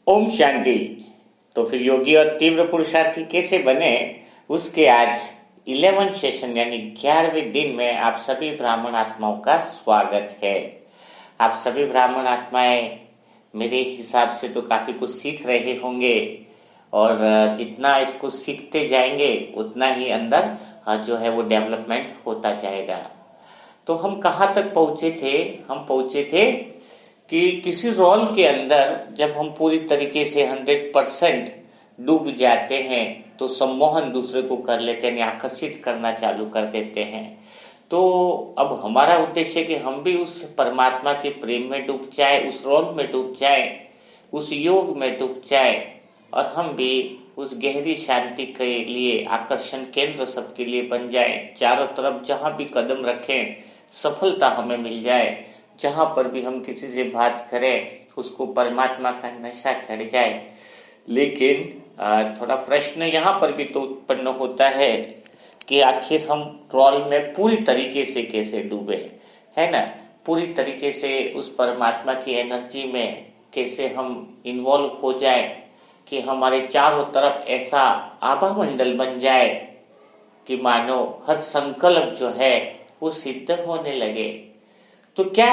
ओम शांति। तो फिर योगी और तीव्र पुरुषार्थी कैसे बने, उसके आज 11 सेशन यानी 11वें दिन में आप सभी ब्राह्मण आत्माओं का स्वागत है। आप सभी ब्राह्मण आत्माएं मेरे हिसाब से तो काफी कुछ सीख रहे होंगे और जितना इसको सीखते जाएंगे उतना ही अंदर जो है वो डेवलपमेंट होता जाएगा। तो हम कहाँ तक पहुंचे थे? हम पहुंचे थे कि किसी रोल के अंदर जब हम पूरी तरीके से 100% डूब जाते हैं तो सम्मोहन दूसरे को कर लेते हैं, आकर्षित करना चालू कर देते हैं। तो अब हमारा उद्देश्य कि हम भी उस परमात्मा के प्रेम में डूब जाए, उस रोल में डूब जाए, उस योग में डूब जाए और हम भी उस गहरी शांति के लिए आकर्षण केंद्र सबके लिए बन जाए। चारों तरफ जहां भी कदम रखें सफलता हमें मिल जाए। जहां पर भी हम किसी से बात करें उसको परमात्मा का नशा चढ़ जाए। लेकिन थोड़ा प्रश्न यहाँ पर भी तो उत्पन्न होता है कि आखिर हम रोल में पूरी तरीके से कैसे डूबे, है ना? पूरी तरीके से उस परमात्मा की एनर्जी में कैसे हम इन्वॉल्व हो जाए कि हमारे चारों तरफ ऐसा आभा मंडल बन जाए कि मानो हर संकल्प जो है वो सिद्ध होने लगे। तो क्या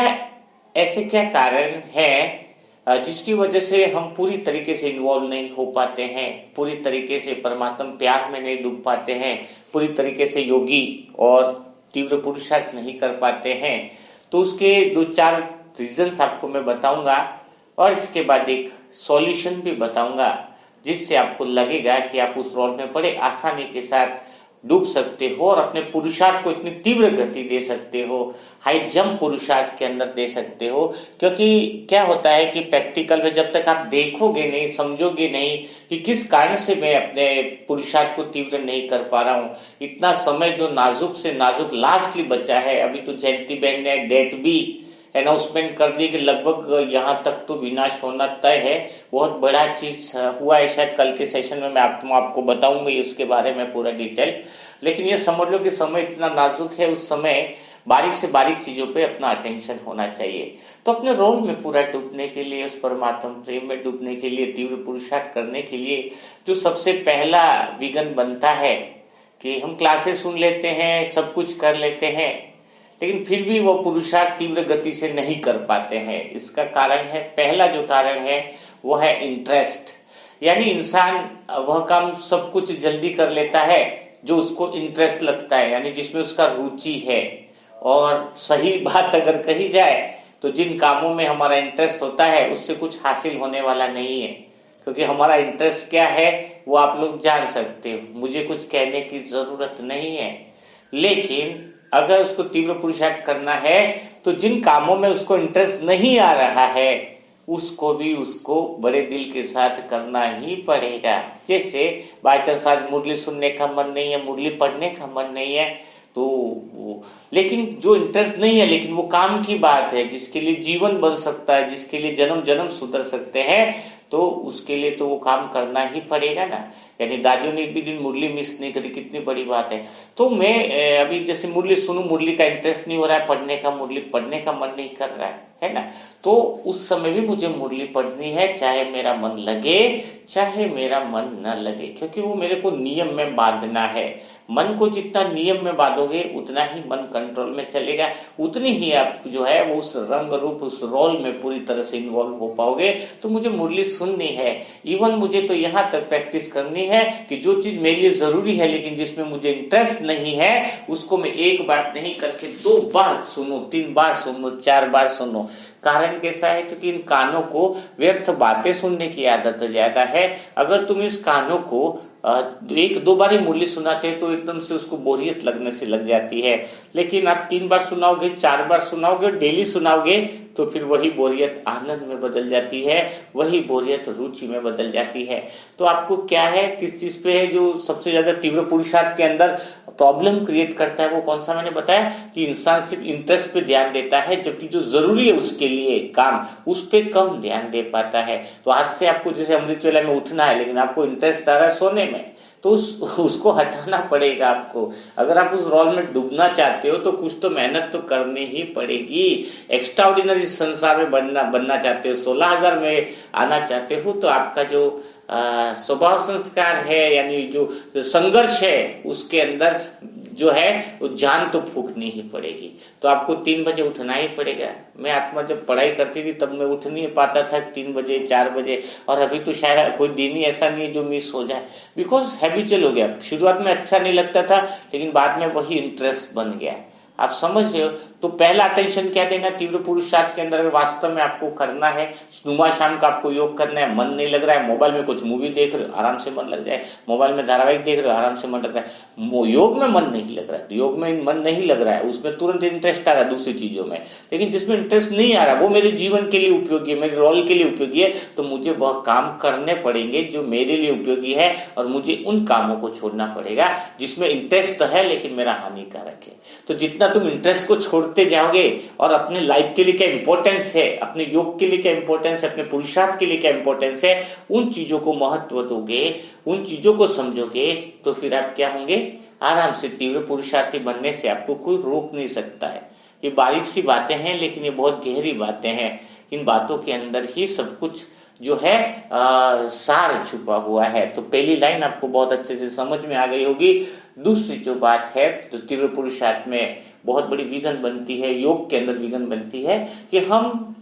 ऐसे क्या कारण है जिसकी वजह से हम पूरी तरीके से इन्वॉल्व नहीं हो पाते हैं, पूरी तरीके से परमात्मा प्यार में नहीं डूब पाते हैं, पूरी तरीके से योगी और तीव्र पुरुषार्थ नहीं कर पाते हैं? तो उसके 2-4 रीजंस आपको मैं बताऊंगा और इसके बाद एक सॉल्यूशन भी बताऊंगा जिससे आपको लगेगा कि आप उस रोल में बड़े आसानी के साथ डूब सकते हो और अपने पुरुषार्थ को इतनी तीव्र गति दे सकते हो, हाई जंप पुरुषार्थ के अंदर दे सकते हो। क्योंकि क्या होता है कि प्रैक्टिकल में जब तक आप देखोगे नहीं, समझोगे नहीं कि किस कारण से मैं अपने पुरुषार्थ को तीव्र नहीं कर पा रहा हूँ, इतना समय जो नाजुक से नाजुक लास्टली बचा है, अभी तो जयंती बहन ने डेट भी अनाउंसमेंट कर दी कि लगभग यहाँ तक तो विनाश होना तय है। बहुत बड़ा चीज हुआ है, शायद कल के सेशन में मैं आपको बताऊंगी उसके बारे में पूरा डिटेल। लेकिन ये समझ लो कि समय इतना नाजुक है, उस समय बारीक से बारीक चीजों पे अपना अटेंशन होना चाहिए। तो अपने रोल में पूरा डूबने के लिए, उस परमात्मा प्रेम में डूबने के लिए, तीव्र पुरुषार्थ करने के लिए जो सबसे पहला विघ्न बनता है कि हम क्लासेस सुन लेते हैं, सब कुछ कर लेते हैं, लेकिन फिर भी वो पुरुषार्थ तीव्र गति से नहीं कर पाते हैं। इसका कारण है, पहला जो कारण है वो है इंटरेस्ट। यानी इंसान वह काम सब कुछ जल्दी कर लेता है जो उसको इंटरेस्ट लगता है, यानी जिसमें उसका रुचि है। और सही बात अगर कही जाए तो जिन कामों में हमारा इंटरेस्ट होता है उससे कुछ हासिल होने वाला नहीं है, क्योंकि हमारा इंटरेस्ट क्या है वो आप लोग जान सकते हो, मुझे कुछ कहने की जरूरत नहीं है। लेकिन अगर उसको तीव्र पुरुषार्थ करना है तो जिन कामों में उसको इंटरेस्ट नहीं आ रहा है उसको भी उसको बड़े दिल के साथ करना ही पड़ेगा। जैसे बाई चांस आज मुरली सुनने का मन नहीं है, मुरली पढ़ने का मन नहीं है, तो लेकिन जो इंटरेस्ट नहीं है, लेकिन वो काम की बात है जिसके लिए जीवन बन सकता है, जिसके लिए जन्म जन्म सुधर सकते हैं, तो उसके लिए तो वो काम करना ही पड़ेगा ना। यानी दादियों ने एक भी दिन मुरली मिस नहीं करी, कितनी बड़ी बात है। तो मैं अभी जैसे मुरली सुनूं, मुरली का इंटरेस्ट नहीं हो रहा है पढ़ने का, मुरली पढ़ने का मन नहीं कर रहा है ना, तो उस समय भी मुझे मुरली पढ़नी है, चाहे मेरा मन लगे चाहे मेरा मन न लगे, क्योंकि वो मेरे को नियम में बांधना है। मन को जितना नियम में बांधोगे उतना ही मन कंट्रोल में चलेगा, उतनी ही आप जो है वो उस रंग रूप, उस रोल में पूरी तरह से इन्वॉल्व हो पाओगे। तो मुझे मुरली सुननी है, इवन मुझे तो यहाँ तक प्रैक्टिस करनी है कि जो चीज मेरे लिए जरूरी है लेकिन जिसमें मुझे इंटरेस्ट नहीं है उसको मैं एक बार नहीं करके 2 बार सुनूं, 3 बार सुनूं, 4 बार सुनूं। कारण कैसा है? क्योंकि इन कानों को व्यर्थ बातें सुनने की आदत ज्यादा है। अगर तुम इस कानों को 1-2 बार ही मुरली सुनाते हैं तो एकदम से उसको बोरियत लगने से लग जाती है। लेकिन आप 3 बार सुनाओगे, 4 बार सुनाओगे, डेली सुनाओगे तो फिर वही बोरियत आनंद में बदल जाती है, वही बोरियत रुचि में बदल जाती है। तो आपको क्या है, किस चीज पे है जो सबसे ज्यादा तीव्र पुरुषार्थ के अंदर प्रॉब्लम क्रिएट करता है? वो कौन सा? मैंने बताया कि इंसान सिर्फ इंटरेस्ट पे ध्यान देता है, जबकि जो जरूरी है उसके लिए काम, उस पे कम ध्यान दे पाता है। तो आज से आपको जैसे अमृत वेला में उठना है लेकिन आपको इंटरेस्ट आ रहा है सोने में, तो उसको हटाना पड़ेगा आपको। अगर आप उस रोल में डूबना चाहते हो तो कुछ तो मेहनत तो करनी ही पड़ेगी। एक्स्ट्रा ऑर्डिनरी संसार में बनना चाहते हो, 16,000 में आना चाहते हो, तो आपका जो स्वभाव संस्कार है, यानी जो संघर्ष है, उसके अंदर जो है वो जान तो फूकनी ही पड़ेगी। तो आपको 3 बजे उठना ही पड़ेगा। मैं आत्मा जब पढ़ाई करती थी तब मैं उठ नहीं पाता था 3 बजे 4 बजे, और अभी तो शायद कोई दिन ही ऐसा नहीं है जो मिस हो जाए, बिकॉज हैबिचुअल हो गया। शुरुआत में अच्छा नहीं लगता था, लेकिन बाद में वही इंटरेस्ट बन गया। आप समझ रहे हो? तो पहला अटेंशन क्या देना तीव्र पुरुषार्थ के अंदर, अगर वास्तव में आपको करना है, सुबह शाम का आपको योग करना है, मन नहीं लग रहा है, मोबाइल में कुछ मूवी देख रहे हो, आराम से मन लग जाए, मोबाइल में धारावाहिक देख रहे हो, आराम से मन लग रहा है, योग में मन नहीं लग रहा है, योग में मन नहीं लग रहा है, उसमें तुरंत इंटरेस्ट आ रहा है दूसरी चीजों में, लेकिन जिसमें इंटरेस्ट नहीं आ रहा वो मेरे जीवन के लिए उपयोगी है, मेरे रोल के लिए उपयोगी है, तो मुझे वह काम करने पड़ेंगे जो मेरे लिए उपयोगी है, और मुझे उन कामों को छोड़ना पड़ेगा जिसमें इंटरेस्ट तो है लेकिन मेरा हानिकारक है। तो जितना तुम इंटरेस्ट को छोड़ते जाओगे और अपने लाइफ के लिए क्या इंपॉर्टेंस है, अपने योग के लिए क्या इंपॉर्टेंस है, अपने पुरुषार्थ के लिए क्या इंपॉर्टेंस है, उन चीजों को महत्व दोगे, उन चीजों को समझोगे, तो फिर आप क्या होंगे, आराम से तीव्र पुरुषार्थी बनने से आपको कोई रोक नहीं सकता है। ये बारीक सी बातें हैं, लेकिन ये बहुत गहरी बातें हैं। इन बातों के अंदर ही सब कुछ जो है सार छुपा हुआ है। तो पहली लाइन आपको बहुत अच्छे से समझ में आ गई होगी। दूसरी जो बात है, जो तीव्र पुरुषार्थ में बहुत बड़ी विघन बनती है, योग के अंदर विघन बनती है, कि हम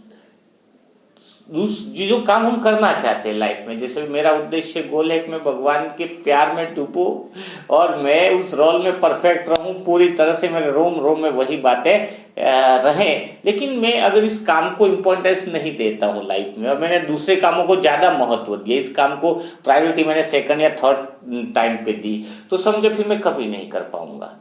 जो काम हम करना चाहते हैं लाइफ में, जैसे मेरा उद्देश्य गोल है कि मैं भगवान के प्यार में डूबूं और मैं उस रोल में परफेक्ट रहूं पूरी तरह से, मेरे रोम रोम में वही बातें रहें, लेकिन मैं अगर इस काम को इम्पोर्टेंस नहीं देता हूं लाइफ में, और मैंने दूसरे कामों को ज्यादा महत्व दिया, इस काम को प्रायोरिटी मैंने सेकंड या थर्ड टाइम पे दी, तो समझो फिर मैं कभी नहीं कर पाऊंगा।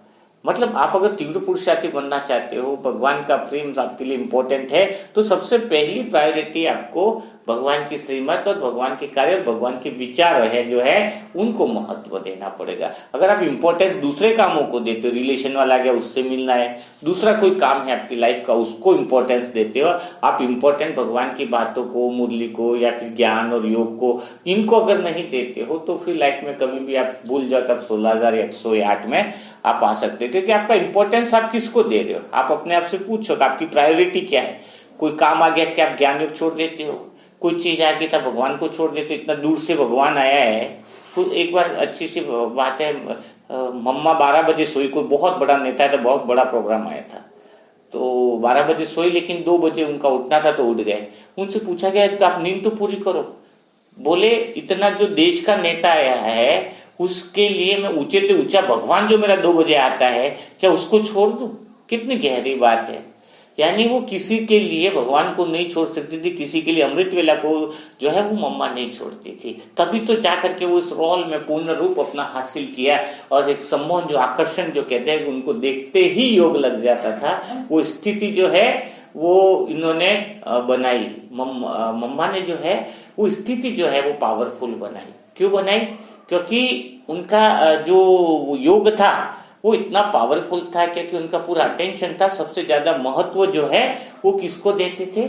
मतलब आप अगर तीव्र पुरुषार्थी बनना चाहते हो, भगवान का प्रेम आपके लिए इंपॉर्टेंट है, तो सबसे पहली प्रायोरिटी आपको भगवान की श्रीमत और भगवान के कार्य और भगवान के विचार है जो है उनको महत्व देना पड़ेगा। अगर आप इंपॉर्टेंस दूसरे कामों को देते हो, रिलेशन वाला गया उससे मिलना है, दूसरा कोई काम है आपकी लाइफ का उसको इंपॉर्टेंस देते हो, आप इंपॉर्टेंट भगवान की बातों को, मुरली को, या फिर ज्ञान और योग को, इनको अगर नहीं देते हो, तो फिर लाइफ में कभी भी आप भूल जाकर 16,108 में आप आ सकते हो। क्योंकि आपका इंपॉर्टेंस आप किसको दे रहे हो, आप अपने आप से पूछो कि आपकी प्रायोरिटी क्या है। कोई काम आ गया क्या आप ज्ञान योग छोड़ देते हो, कोई चीज आ गई था भगवान को छोड़ देते हो, इतना दूर से भगवान आया है। कुछ एक बार अच्छी सी बात है, मम्मा 12 बजे सोई, कोई बहुत बड़ा नेता है तो बहुत बड़ा प्रोग्राम आया था, तो 12 बजे सोई, लेकिन 2 बजे उनका उठना था तो उठ गए। उनसे पूछा गया तो आप नींद तो पूरी करो, बोले इतना जो देश का नेता आया है उसके लिए मैं ऊंचे से ऊंचा भगवान जो मेरा 2 बजे आता है क्या उसको छोड़ दूं। कितनी गहरी बात है। यानी वो किसी के लिए भगवान को नहीं छोड़ सकती थी, किसी के लिए अमृत वेला को जो है वो मम्मा नहीं छोड़ती थी, तभी तो जाकर के वो इस रोल में पूर्ण रूप अपना हासिल किया। और एक सम्मोहन जो आकर्षण जो कहते हैं, उनको देखते ही योग लग जाता था, वो स्थिति जो है वो इन्होंने बनाई। मम्मा ने जो है वो स्थिति जो है वो पावरफुल बनाई। क्यों बनाई? क्योंकि उनका जो योग था वो इतना पावरफुल था, क्योंकि उनका पूरा अटेंशन था, सबसे ज्यादा महत्व जो है वो किसको देते थे,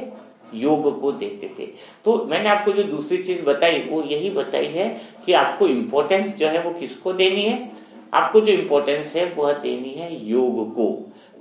योग को देते थे। तो मैंने आपको जो दूसरी चीज बताई वो यही बताई है कि आपको इम्पोर्टेंस जो है वो किसको देनी है, आपको जो इम्पोर्टेंस है वह देनी है योग को,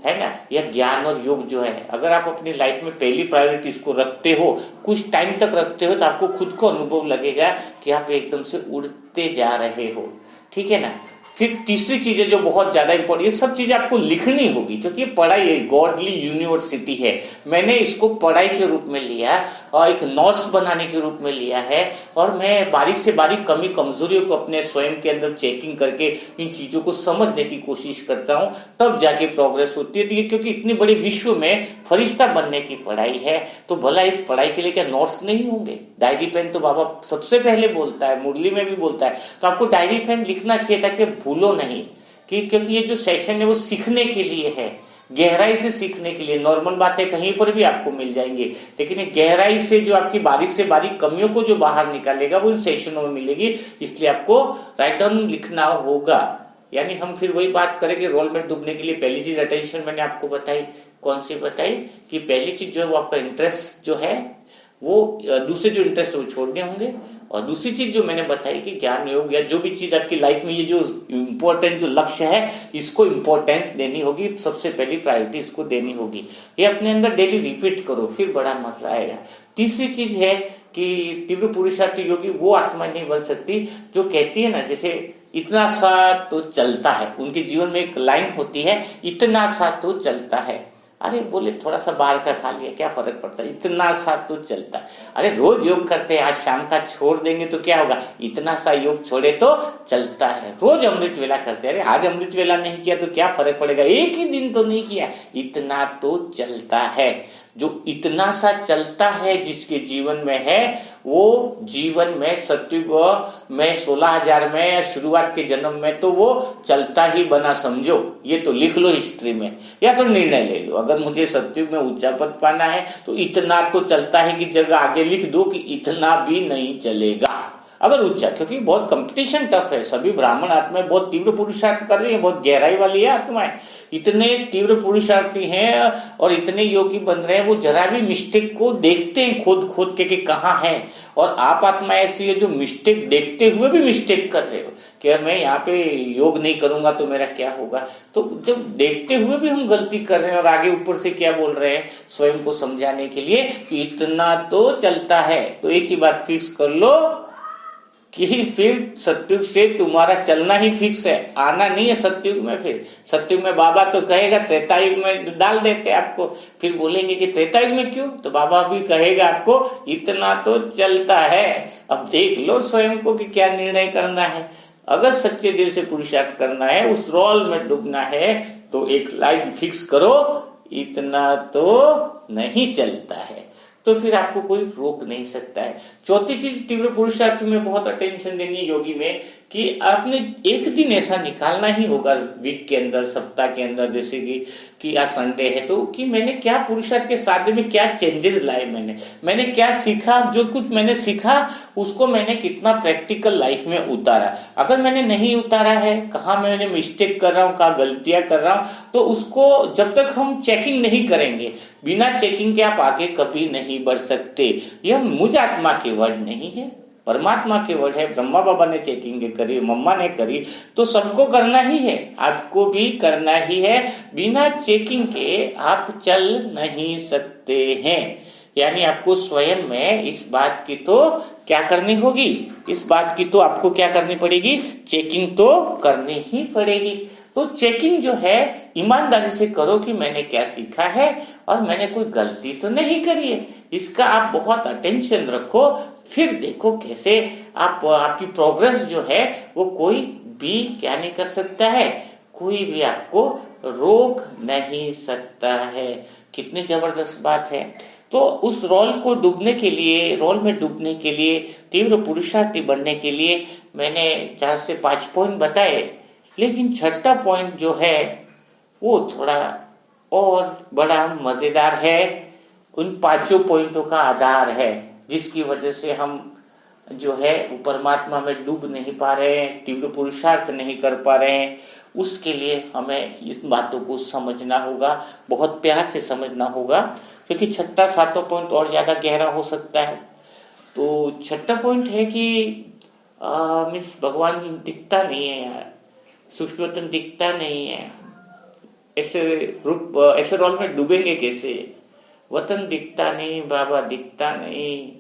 है ना। यह ज्ञान और योग जो है, अगर आप अपनी लाइफ में पहली प्रायोरिटी इसको रखते हो, कुछ टाइम तक रखते हो, तो आपको खुद को अनुभव लगेगा कि आप एकदम से उड़ते जा रहे हो, ठीक है ना। फिर तीसरी चीज है जो बहुत ज्यादा इंपॉर्टेंट, ये सब चीजें आपको लिखनी होगी, क्योंकि ये पढ़ाई है, गॉडली यूनिवर्सिटी है। मैंने इसको पढ़ाई के रूप में लिया और एक नोट्स बनाने के रूप में लिया है, और मैं बारीक से बारीक कमी कमजोरियों को अपने स्वयं के अंदर चेकिंग करके इन चीजों को समझने की कोशिश करता हूं, तब जाके प्रोग्रेस होती है। क्योंकि इतने बड़े विश्व में फरिश्ता बनने की पढ़ाई है, तो भला इस पढ़ाई के लिए क्या नोट्स नहीं होंगे? डायरी पेन तो बाबा सबसे पहले बोलता है, मुरली में भी बोलता है, तो आपको डायरी पेन लिखना चाहिए ताकि भूलो नहीं। क्योंकि ये जो सेशन है वो सीखने के लिए है, गहराई से सीखने के लिए। नॉर्मल बातें कहीं पर भी आपको मिल जाएंगे, लेकिन गहराई से जो आपकी बारीक से बारीक कमियों को जो बाहर निकालेगा वो इन सेशनों में मिलेगी। इसलिए आपको राइट डाउन लिखना होगा। यानी हम फिर वही बात करेंगे, रोल में डूबने के लिए पहली चीज अटेंशन मैंने आपको बताई। कौन सी बताई? कि पहली चीज जो है वो आपका इंटरेस्ट जो है वो, दूसरे जो इंटरेस्ट वो छोड़ने होंगे, और दूसरी चीज जो मैंने बताई कि ज्ञान योग या जो भी चीज आपकी लाइफ में ये जो इम्पोर्टेंट जो लक्ष्य है इसको इम्पोर्टेंस देनी होगी, सबसे पहली प्रायोरिटी इसको देनी होगी। ये अपने अंदर डेली रिपीट करो, फिर बड़ा मजा आएगा। तीसरी चीज है कि तीव्र पुरुषार्थी योगी वो आत्मा नहीं बन सकती जो कहती है ना, जैसे इतना सा तो चलता है। उनके जीवन में एक लाइन होती है, इतना सा तो चलता है। अरे बोले थोड़ा सा बाहर का खा लिया क्या फर्क पड़ता है, इतना सा तो चलता है। अरे रोज योग करते हैं, आज शाम का छोड़ देंगे तो क्या होगा, इतना सा योग छोड़े तो चलता है। रोज अमृत वेला करते हैं, अरे आज अमृत वेला नहीं किया तो क्या फर्क पड़ेगा, एक ही दिन तो नहीं किया, इतना तो चलता है। जो इतना सा चलता है जिसके जीवन में है, वो जीवन में सत्युग में 16,000 में या शुरुआत के जन्म में तो वो चलता ही बना समझो। ये तो लिख लो हिस्ट्री में, या तो निर्णय ले लो, अगर मुझे सत्युग में ऊंचा पद पाना है तो इतना तो चलता है की जगह आगे लिख दो कि इतना भी नहीं चलेगा अगर ऊंचा, क्योंकि बहुत कंपटीशन टफ है। सभी ब्राह्मण आत्माएं बहुत तीव्र पुरुषार्थ कर रही है, बहुत गहराई वाली है आत्माएं, इतने तीव्र पुरुषार्थी हैं और इतने योगी बन रहे हैं, वो जरा भी मिस्टेक को देखते हैं खोद खोद के कि कहाँ है। और आप आत्मा ऐसी है जो मिस्टेक देखते हुए भी मिस्टेक कर रहे हो कि मैं यहाँ पे योग नहीं करूंगा तो मेरा क्या होगा। तो जब देखते हुए भी हम गलती कर रहे हैं और आगे ऊपर से क्या बोल रहे हैं स्वयं को समझाने के लिए कि इतना तो चलता है, तो एक ही बात फिक्स कर लो कि फिर सत्युग से तुम्हारा चलना ही फिक्स है, आना नहीं है सत्युग में। फिर सत्युग में बाबा तो कहेगा त्रेतायुग में डाल देते आपको, फिर बोलेंगे कि त्रेतायुग में क्यों, तो बाबा भी कहेगा आपको इतना तो चलता है। अब देख लो स्वयं को कि क्या निर्णय करना है। अगर सच्चे दिल से पुरुषार्थ करना है, उस रोल में डूबना है, तो एक लाइन फिक्स करो, इतना तो नहीं चलता है, तो फिर आपको कोई रोक नहीं सकता है। चौथी चीज तीव्र पुरुषार्थ में बहुत अटेंशन देनी है योगी में कि आपने एक दिन ऐसा निकालना ही होगा वीक के अंदर, सप्ताह के अंदर, जैसे कि आज संडे है तो कि मैंने क्या पुरुषार्थ के साथ में क्या चेंजेस लाए, मैंने क्या सीखा, जो कुछ मैंने सीखा उसको मैंने कितना प्रैक्टिकल लाइफ में उतारा। अगर मैंने नहीं उतारा है, कहाँ मैंने मिस्टेक कर रहा हूँ, कहाँ गलतियां कर रहा हूँ, तो उसको जब तक हम चेकिंग नहीं करेंगे, बिना चेकिंग के आप आगे कभी नहीं बढ़ सकते। यह मुझ आत्मा के वर्ड नहीं है, परमात्मा के वर्ड है। ब्रह्मा बाबा ने चेकिंग करी, मम्मा ने करी, तो सबको करना ही है, आपको भी करना ही है। बिना चेकिंग के आप चल नहीं सकते हैं। यानी आपको स्वयं में इस बात की तो क्या करनी होगी, इस बात की तो आपको क्या करनी पड़ेगी, चेकिंग तो करनी ही पड़ेगी। तो चेकिंग जो है ईमानदारी से करो कि मैंने क्या सीखा है और मैंने कोई गलती तो नहीं करी है, इसका आप बहुत अटेंशन रखो। फिर देखो कैसे आपकी प्रोग्रेस जो है वो कोई भी क्या नहीं कर सकता है, कोई भी आपको रोक नहीं सकता है। कितनी जबरदस्त बात है। तो उस रोल को डूबने के लिए, रोल में डूबने के लिए, तीव्र पुरुषार्थी बनने के लिए मैंने 4 से 5 पॉइंट बताए, लेकिन छठा पॉइंट जो है वो थोड़ा और बड़ा मजेदार है। उन 5 पॉइंटों का आधार है जिसकी वजह से हम जो है वो परमात्मा में डूब नहीं पा रहे हैं, तीव्र पुरुषार्थ नहीं कर पा रहे हैं। उसके लिए हमें इस बातों को समझना होगा, बहुत प्यार से समझना होगा, क्योंकि छठा 7वां पॉइंट और ज्यादा गहरा हो सकता है। तो छठा पॉइंट है कि मीन्स भगवान दिखता नहीं है यार, सूक्ष्मतन दिखता नहीं है, ऐसे रोल में डूबेंगे कैसे, वतन दिखता नहीं, बाबा दिखता नहीं,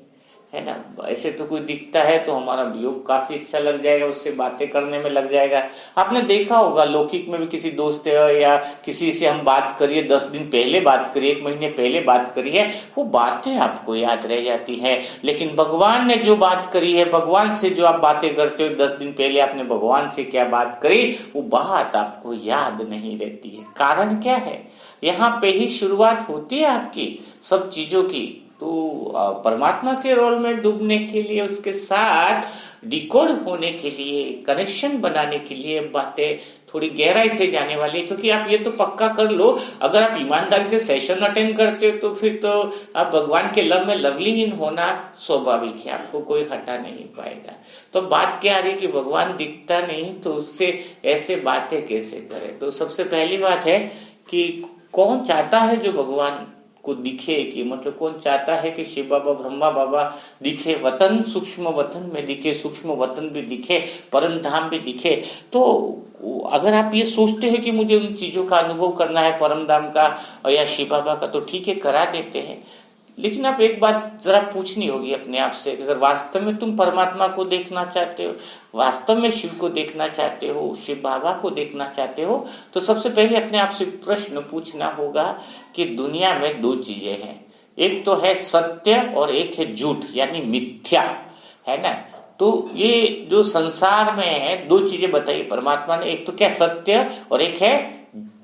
है ना। ऐसे तो कोई दिखता है तो हमारा योग काफी अच्छा लग जाएगा, उससे बातें करने में लग जाएगा। आपने देखा होगा लौकिक में भी किसी दोस्त या किसी से हम बात करिए, 10 दिन पहले बात करिए, 1 महीने पहले बात करिए, वो बातें आपको याद रह जाती है। लेकिन भगवान ने जो बात करी है, भगवान से जो आप बातें करते हो, 10 दिन पहले आपने भगवान से क्या बात करी, वो बात आपको याद नहीं रहती है। कारण क्या है, यहाँ पे ही शुरुआत होती है आपकी सब चीजों की। तो परमात्मा के रोल में डूबने के लिए, उसके साथ डिकोड होने के लिए, कनेक्शन बनाने के लिए बातें थोड़ी गहराई से जाने वाली है। क्योंकि आप ये तो पक्का कर लो, अगर आप ईमानदारी से सेशन अटेंड करते हो तो फिर तो आप भगवान के लव में लवलीहीन होना स्वाभाविक है, आपको कोई हटा नहीं पाएगा। तो बात क्या आ रही कि भगवान दिखता नहीं, तो उससे ऐसे बातें कैसे करें। तो सबसे पहली बात है कि कौन चाहता है जो भगवान को दिखे, कि मतलब कौन चाहता है कि शिव बाबा ब्रह्मा बाबा दिखे, वतन सूक्ष्म वतन में दिखे, सूक्ष्म वतन भी दिखे, परम धाम भी दिखे। तो अगर आप ये सोचते हैं कि मुझे उन चीजों का अनुभव करना है, परम धाम का या शिव बाबा का, तो ठीक है, करा देते हैं। लेकिन आप एक बात जरा पूछनी होगी अपने आप से, अगर वास्तव में तुम परमात्मा को देखना चाहते हो, वास्तव में शिव को देखना चाहते हो, शिव बाबा को देखना चाहते हो, तो सबसे पहले अपने आप से प्रश्न पूछना होगा कि दुनिया में दो चीजें हैं, एक तो है सत्य और एक है झूठ यानी मिथ्या, है ना। तो ये जो संसार में है दो चीजें बताई परमात्मा ने, एक तो क्या सत्य और एक है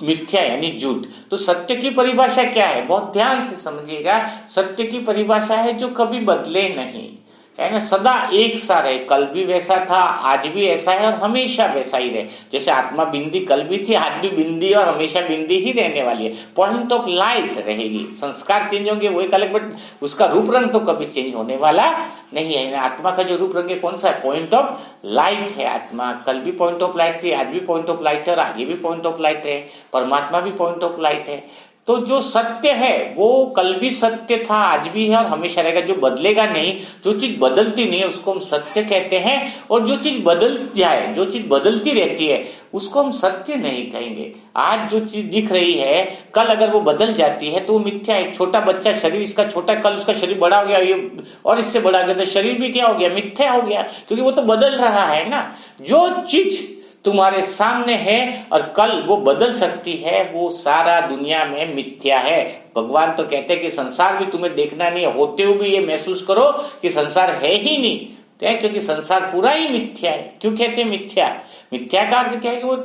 मिथ्या यानी झूठ। तो सत्य की परिभाषा क्या है, बहुत ध्यान से समझिएगा। सत्य की परिभाषा है जो कभी बदले नहीं, है ना, सदा एक सा रहे, कल भी वैसा था, आज भी ऐसा है और हमेशा वैसा ही रहे। जैसे आत्मा बिंदी कल भी थी, आज भी बिंदी और हमेशा बिंदी ही रहने वाली है, पॉइंट ऑफ लाइट रहेगी। संस्कार चेंज होंगे वो एक अलग, बट उसका रूप रंग तो कभी चेंज होने वाला नहीं है। आत्मा का जो रूप रंग है कौन सा है, पॉइंट ऑफ लाइट है। आत्मा कल भी पॉइंट ऑफ लाइट थी, आज भी पॉइंट ऑफ लाइट है और आगे भी पॉइंट ऑफ लाइट है। परमात्मा भी पॉइंट ऑफ लाइट है। तो जो सत्य है वो कल भी सत्य था, आज भी है और हमेशा रहेगा, जो बदलेगा नहीं, जो चीज बदलती नहीं है उसको हम सत्य कहते हैं। और जो चीज बदल जाए, जो चीज बदलती रहती है उसको हम सत्य नहीं कहेंगे। आज जो चीज दिख रही है कल अगर वो बदल जाती है तो वो मिथ्या है। एक छोटा बच्चा, शरीर इसका छोटा, कल उसका शरीर बड़ा हो गया, ये और इससे बड़ा हो गया, तो शरीर भी क्या हो गया, मिथ्या हो गया, क्योंकि वो तो बदल रहा है ना। जो चीज तुम्हारे सामने है और कल वो बदल सकती है, वो सारा दुनिया में मिथ्या है। भगवान तो कहते हैं कि संसार भी तुम्हें देखना नहीं है, होते हुए भी ये महसूस करो कि संसार है ही नहीं, क्योंकि संसार पूरा ही मिथ्या है। क्यों कहते हैं मिथ्या, मिथ्या का अर्थ क्या है कि वो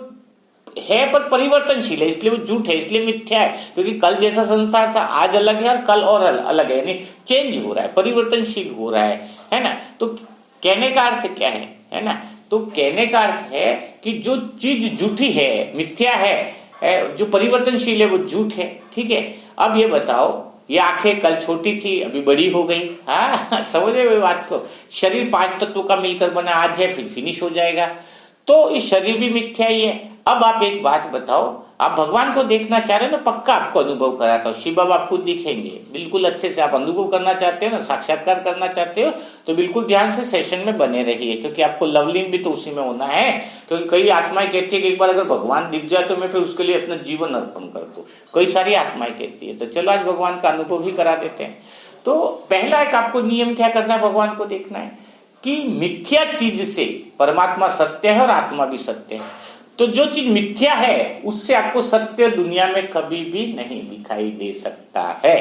है पर परिवर्तनशील है, इसलिए वो झूठ है, इसलिए मिथ्या है। क्योंकि कल जैसा संसार था आज अलग है और कल और अलग है, यानी चेंज हो रहा है, परिवर्तनशील हो रहा है ना। तो कहने का अर्थ क्या है ना, तो कहने का अर्थ है कि जो चीज झूठी है, मिथ्या है, जो परिवर्तनशील है वो झूठ है, ठीक है। अब ये बताओ, ये आंखें कल छोटी थी अभी बड़ी हो गई, हाँ समझ रहे हो बात को। शरीर 5 तत्वों का मिलकर बना, आज है फिर फिनिश हो जाएगा, तो ये शरीर भी मिथ्या ही है। अब आप एक बात बताओ, आप भगवान को देखना चाह रहे हो ना, पक्का आपको अनुभव कराता हूँ, शिव बाबा आपको दिखेंगे बिल्कुल अच्छे से। आप अनुभव करना चाहते हो ना, साक्षात्कार करना चाहते हो, तो बिल्कुल ध्यान से सेशन में बने रहिए, क्योंकि आपको लवलीन भी तो उसी में होना है। क्योंकि कई आत्माएं कहती है कि एक बार अगर भगवान दिख जाए तो मैं फिर उसके लिए अपना जीवन अर्पण कर दूं, कई सारी आत्माएं कहती है। तो चलो आज भगवान का अनुभव ही करा देते हैं। तो पहला एक आपको नियम क्या करना है, भगवान को देखना है कि मिथ्या चीज से परमात्मा सत्य है और आत्मा भी सत्य है। तो जो चीज मिथ्या है उससे आपको सत्य दुनिया में कभी भी नहीं दिखाई दे सकता है।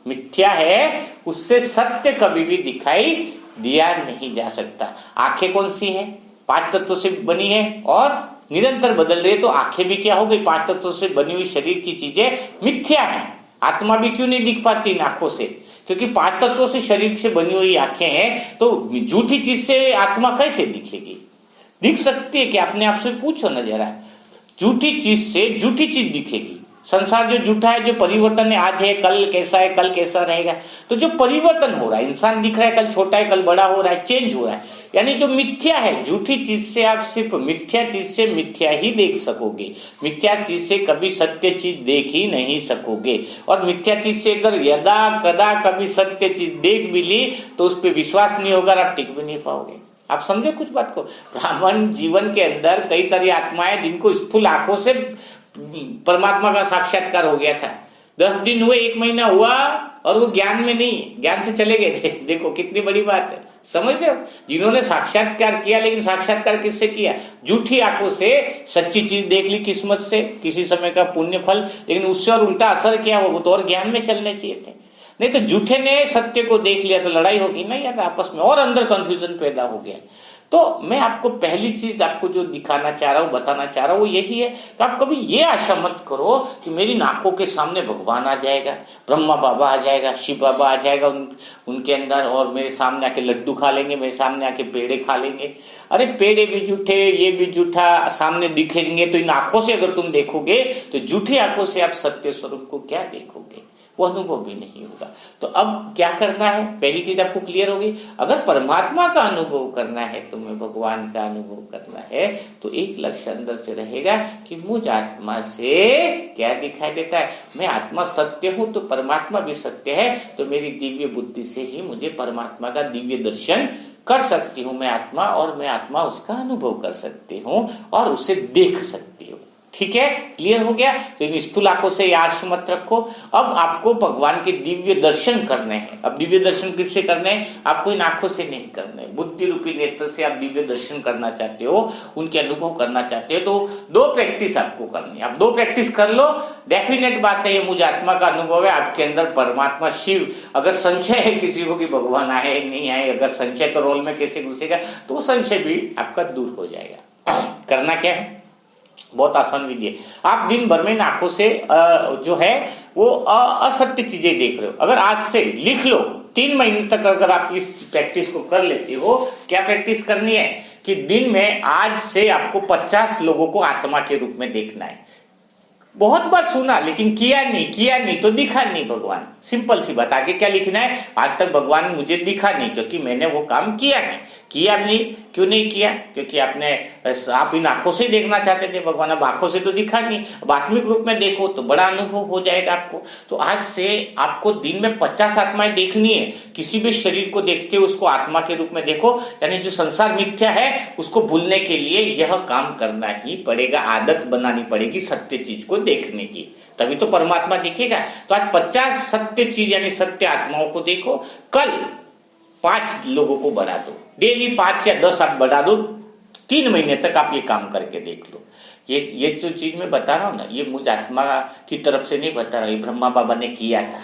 मिथ्या है उससे सत्य कभी भी दिखाई दिया नहीं जा सकता। आंखें कौन सी है, 5 तत्वों से बनी है और निरंतर बदल रही है, तो आंखें भी क्या हो गई, 5 तत्वों से बनी हुई शरीर की चीजें मिथ्या है। आत्मा भी क्यों नहीं दिख पाती इन आंखों से, क्योंकि 5 तत्वों से शरीर से बनी हुई आंखें हैं। तो झूठी चीज से आत्मा कैसे दिखेगी, दिख सकती है कि अपने आप से पूछो ना जरा। झूठी चीज से झूठी चीज दिखेगी। संसार जो झूठा है, जो परिवर्तन है, आज है कल कैसा है, कल कैसा रहेगा, तो जो परिवर्तन हो रहा है, इंसान दिख रहा है कल छोटा है कल बड़ा हो रहा है, चेंज हो रहा है, यानी जो मिथ्या है, झूठी चीज से आप सिर्फ मिथ्या चीज से मिथ्या ही देख सकोगे। मिथ्या चीज से कभी सत्य चीज देख ही नहीं सकोगे। और मिथ्या चीज से अगर यदा कदा कभी सत्य चीज देख भी ली तो उस पर विश्वास नहीं होगा, आप टिक भी नहीं पाओगे। आप समझे कुछ बात को। ब्राह्मण जीवन के अंदर कई सारी आत्माएं जिनको स्थूल आंखों से परमात्मा का साक्षात्कार हो गया था, 10 दिन हुए, 1 महीना हुआ और वो ज्ञान में नहीं, ज्ञान से चले गए थे। देखो कितनी बड़ी बात है, समझ रहे हो। जिन्होंने साक्षात्कार किया, लेकिन साक्षात्कार किससे किया, झूठी आंखों से सच्ची चीज देख ली किस्मत से, किसी समय का पुण्य फल, लेकिन उससे और उल्टा असर क्या हो, वो तो और ज्ञान में चलने चाहिए थे। नहीं तो झूठे ने सत्य को देख लिया तो लड़ाई होगी ना यार आपस में, और अंदर कंफ्यूजन पैदा हो गया। तो मैं आपको पहली चीज आपको जो दिखाना चाह रहा हूं, बताना चाह रहा हूं, वो यही है कि आप कभी ये आशा मत करो कि मेरी आंखों के सामने भगवान आ जाएगा, ब्रह्मा बाबा आ जाएगा, शिव बाबा आ जाएगा उनके अंदर, और मेरे सामने आके लड्डू खा लेंगे, मेरे सामने आके पेड़े खा लेंगे। अरे पेड़े भी झूठे, ये भी झूठा, सामने दिखेंगे तो इन आंखों से अगर तुम देखोगे तो झूठी आंखों से आप सत्य स्वरूप को क्या देखोगे। वो अनुभव भी नहीं होगा। तो अब क्या करना है, पहली चीज आपको क्लियर होगी। अगर परमात्मा का अनुभव करना है, तुम्हें भगवान का अनुभव करना है, तो एक लक्ष्य अंदर से रहेगा कि मुझ आत्मा से क्या दिखाई देता है। मैं आत्मा सत्य हूं तो परमात्मा भी सत्य है, तो मेरी दिव्य बुद्धि से ही मुझे परमात्मा का दिव्य दर्शन कर सकती हूँ मैं आत्मा, और मैं आत्मा उसका अनुभव कर सकती हूँ और उसे देख सकती हूँ। ठीक है, क्लियर हो गया। तो इन स्थूल आंखों से याद मत रखो। अब आपको भगवान के दिव्य दर्शन करने हैं। अब दिव्य दर्शन किससे करने हैं? आपको इन आंखों से नहीं करने, बुद्धि रूपी नेत्र से आप दिव्य दर्शन करना चाहते हो, उनके अनुभव करना चाहते हो, तो दो प्रैक्टिस आपको करनी है। आप दो प्रैक्टिस कर लो, डेफिनेट बात है ये मुझे आत्मा का अनुभव है, आपके अंदर परमात्मा शिव, अगर संशय है किसी को कि भगवान आए नहीं आए, अगर संशय तो रोल में कैसे घुसेगा, तो वो संशय भी आपका दूर हो जाएगा। करना क्या है, बहुत आसान विधि है। आप दिन भर में आंखों से जो है वो असत्य चीजें देख रहे हो, अगर आज से लिख लो 3 महीने तक अगर आप इस प्रैक्टिस को कर लेते हो। क्या प्रैक्टिस करनी है कि दिन में आज से आपको 50 लोगों को आत्मा के रूप में देखना है। बहुत बार सुना लेकिन किया नहीं तो दिखा नहीं भगवान। सिंपल सी बात, आगे क्या लिखना है, आज तक भगवान मुझे दिखा नहीं क्योंकि मैंने वो काम किया नहीं। क्यों नहीं किया? क्योंकि आप इन आंखों से देखना चाहते थे भगवान, अब आंखों से तो दिखा नहीं, अब आत्मिक रूप में देखो तो बड़ा अनुभव हो जाएगा आपको। तो आज से आपको दिन में 50 आत्माएं देखनी है। किसी भी शरीर को देखते हो उसको आत्मा के रूप में देखो, यानी जो संसार मिथ्या है उसको भूलने के लिए यह काम करना ही पड़ेगा, आदत बनानी पड़ेगी सत्य चीज को देखने की, तभी तो परमात्मा दिखेगा। तो आज 50 सत्य चीज यानी सत्य आत्माओं को देखो। कल 5 लोगों को बढ़ा दो, डेली 5 या 10 आप बढ़ा दो। 3 महीने तक आप ये काम करके देख लो। ये जो चीज मैं बता रहा हूं ना, ये मुझ आत्मा की तरफ से नहीं बता रहा, ये ब्रह्मा बाबा ने किया था।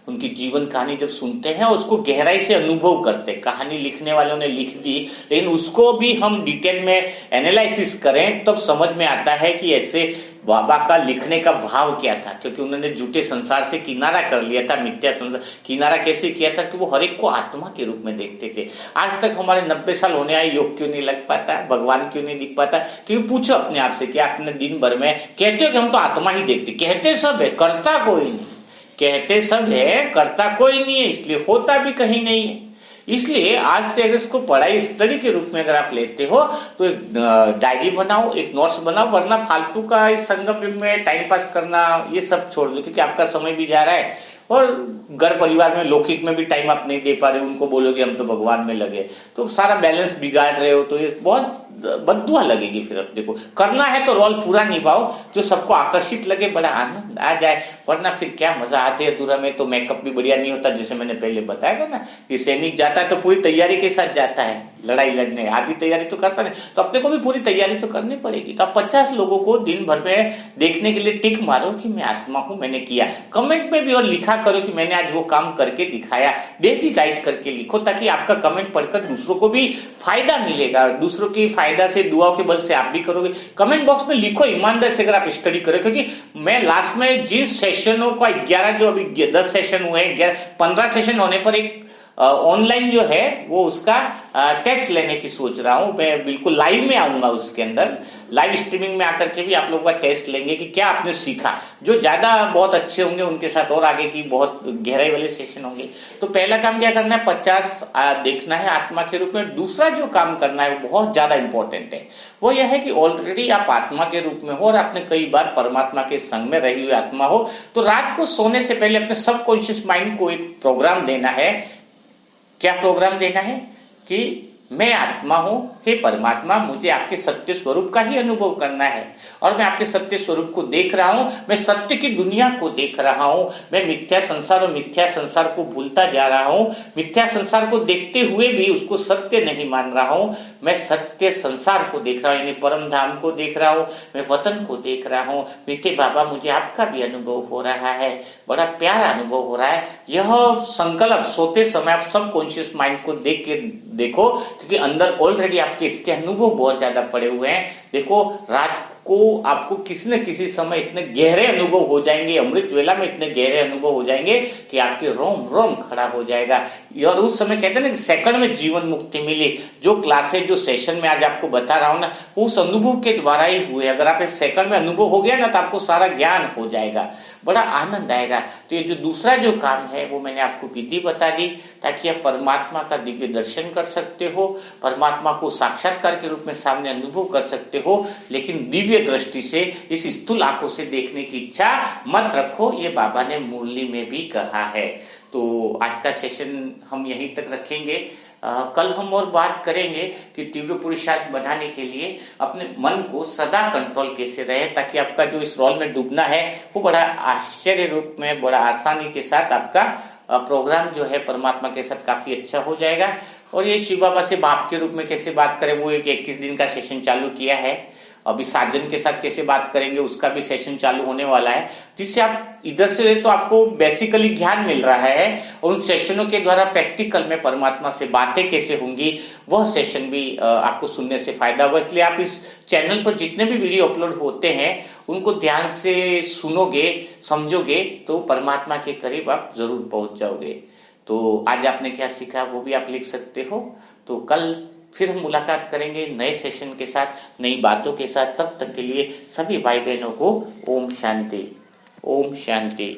उनकी जीवन कहानी जब सुनते हैं उसको गहराई से अनुभव करते। कहानी लिखने वालों ने लिख दी, लेकिन उसको भी हम डिटेल में एनालिसिस करें तब समझ में आता है कि ऐसे बाबा का लिखने का भाव क्या था। क्योंकि उन्होंने झूठे संसार से किनारा कर लिया था, मिथ्या संसार। किनारा कैसे किया था कि वो हर एक को आत्मा के रूप में देखते थे। आज तक हमारे 90 साल होने आए, योग क्यों नहीं लग पाता, भगवान क्यों नहीं दिख पाता? क्योंकि पूछो अपने आप से कि आपने दिन भर में कहते हो कि हम तो आत्मा ही देखते, कहते सब है, करता कोई नहीं। कहते सब है, करता कोई नहीं है, इसलिए होता भी कहीं नहीं है। इसलिए आज से अगर इसको पढ़ाई स्टडी के रूप में अगर आप लेते हो तो एक डायरी बनाओ, एक नोट्स बनाओ, वरना फालतू का इस संगम युग में टाइम पास करना ये सब छोड़ दो, क्योंकि आपका समय भी जा रहा है और घर परिवार में लौकिक में भी टाइम आप नहीं दे पा रहे हो। उनको बोलोगे हम तो भगवान में लगे, तो सारा बैलेंस बिगाड़ रहे हो, तो ये बहुत बद्दुआ लगेगी। फिर अब देखो, करना है तो रोल पूरा निभाओ, जो सबको आकर्षित लगे, बड़ा आनंद आ जाए, वरना फिर क्या मजा आते है अधूरा में। तो मेकअप भी बढ़िया नहीं होता, जैसे मैंने पहले बताया था ना कि सैनिक जाता है तो पूरी तैयारी के साथ जाता है लड़ाई लड़ने, आधी तैयारी तो करता नहीं, तो अपने को भी पूरी तैयारी तो करनी पड़ेगी। तो आप 50 लोगों को दिन भर में देखने के लिए टिक मारो कि मैं आत्मा हूं, मैंने किया। कमेंट में भी और लिखा करो कि मैंने आज वो काम करके दिखाया। डेली राइट करके लिखो, ताकि आपका कमेंट पढ़कर दूसरों को भी फायदा मिलेगा। दूसरों की फायदा से, दुआओं के बल से आप भी करोगे। कमेंट बॉक्स में लिखो ईमानदारी से अगर आप स्टडी करो, क्योंकि मैं लास्ट में जिन सेशनों का 11 जो अभी 10 सेशन हुए, 15 सेशन होने पर एक ऑनलाइन जो है वो उसका टेस्ट लेने की सोच रहा हूं। मैं बिल्कुल लाइव में आऊंगा, उसके अंदर लाइव स्ट्रीमिंग में आकर के भी आप लोगों का टेस्ट लेंगे कि क्या आपने सीखा। जो ज्यादा बहुत अच्छे होंगे उनके साथ और आगे की बहुत गहराई वाले सेशन होंगे। तो पहला काम क्या करना है, 50 देखना है आत्मा के रूप में। दूसरा जो काम करना है वो बहुत ज्यादा इंपॉर्टेंट है, वो यह है कि ऑलरेडी आप आत्मा के रूप में हो और आपने कई बार परमात्मा के संग में रही हुई आत्मा हो, तो रात को सोने से पहले अपने सबकॉन्शियस माइंड को एक प्रोग्राम देना है। क्या प्रोग्राम देना है कि मैं आत्मा हूं, हे परमात्मा, मुझे आपके सत्य स्वरूप का ही अनुभव करना है और मैं आपके सत्य स्वरूप को देख रहा हूं। मैं सत्य की दुनिया को देख रहा हूं। मैं मिथ्या संसार और मिथ्या संसार को भूलता जा रहा हूं। मिथ्या संसार को देखते हुए भी उसको सत्य नहीं मान रहा हूं। मैं सत्य संसार को देख रहा हूं, यानी परम धाम को देख रहा हूं। मैं वतन को देख रहा हूं। मीठे बाबा, मुझे आपका भी अनुभव हो रहा है, बड़ा प्यारा अनुभव हो रहा है। यह संकल्प सोते समय आप सब कॉन्शियस माइंड को देख के देखो, क्योंकि अंदर ऑलरेडी आपके इसके अनुभव बहुत ज्यादा पड़े हुए हैं। देखो, रात को आपको किसी न किसी समय इतने गहरे अनुभव हो जाएंगे, अमृत वेला में इतने गहरे अनुभव हो जाएंगे कि आपके रोम रोम खड़ा हो जाएगा। और उस समय कहते हैं ना कि सेकंड में जीवन मुक्ति मिली। जो क्लासेस, जो सेशन में आज आपको बता रहा हूं ना, उस अनुभव के द्वारा ही हुए। अगर आप इस सेकंड में अनुभव हो गया ना तो आपको सारा ज्ञान हो जाएगा। बड़ा आनंद आएगा। तो ये जो दूसरा जो काम है वो मैंने आपको विधि बता दी, ताकि आप परमात्मा का दिव्य दर्शन कर सकते हो, परमात्मा को साक्षात्कार के रूप में सामने अनुभव कर सकते हो, लेकिन दिव्य दृष्टि से, इस स्थूल आंखों से देखने की इच्छा मत रखो। ये बाबा ने मुरली में भी कहा है। तो आज का सेशन हम यहीं तक रखेंगे। कल हम और बात करेंगे कि तीव्र पुरुषार्थ बढ़ाने के लिए अपने मन को सदा कंट्रोल कैसे रहे, ताकि आपका जो इस रोल में डूबना है वो बड़ा आश्चर्य रूप में, बड़ा आसानी के साथ आपका प्रोग्राम जो है परमात्मा के साथ काफी अच्छा हो जाएगा। और ये शिव बाबा से बाप के रूप में कैसे बात करें, वो एक 21 दिन का सेशन चालू किया है। अभी साजन के साथ कैसे बात करेंगे उसका भी सेशन चालू होने वाला है, जिससे आप इधर से तो आपको बेसिकली ज्ञान मिल रहा है, और उन सेशनों के द्वारा प्रैक्टिकल में परमात्मा से बातें कैसे होंगी वह सेशन भी आपको सुनने से फायदा होगा। इसलिए आप इस चैनल पर जितने भी वीडियो अपलोड होते हैं उनको ध्यान से सुनोगे, समझोगे, तो परमात्मा के करीब आप जरूर पहुंच जाओगे। तो आज आपने क्या सीखा वो भी आप लिख सकते हो। तो कल फिर हम मुलाकात करेंगे नए सेशन के साथ, नई बातों के साथ। तब तक के लिए सभी भाई बहनों को ओम शांति, ओम शांति।